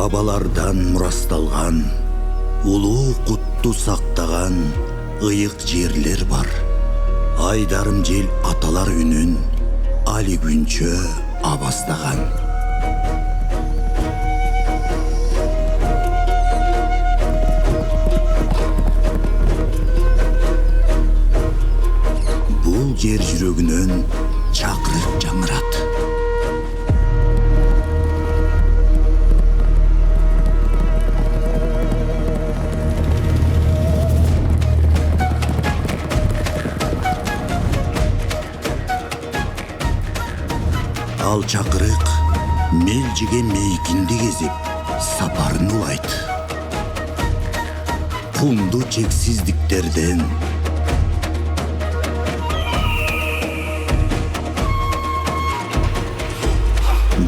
Бабалардан мурасталган, улуу кутту сактаган ыйык жерлер бар. Айдарым жел аталар үнүн али күнчө абастаган. Бул жер жүрөгүнөн чакырык жаңырат. Ал чакырык мелжиге мейкинди кезип сапарын улайт. Кумду чексиздиктерден,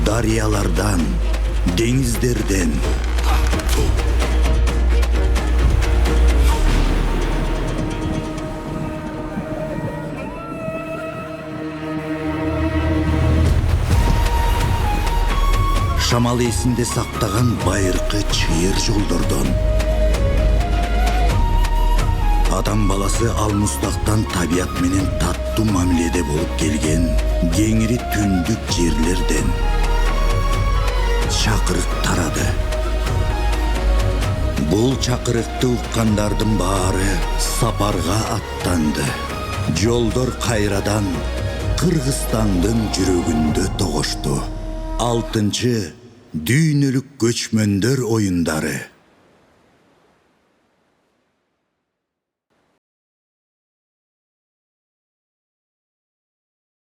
дарыялардан, деңиздерден, шамал эсинде сактаган байыркы чыйыр жолдордон, адам баласы алмустактан табият менен таттуу мамиледе болуп келген кеңири түндүк жерлерден чакырык тарады. Бул чакырыкты уккандардын баары сапарга аттанды. Жолдор кайрадан Кыргызстандын жүрөгүндө тогошту. 6-Дүйнөлүк көчмөндөр оюндары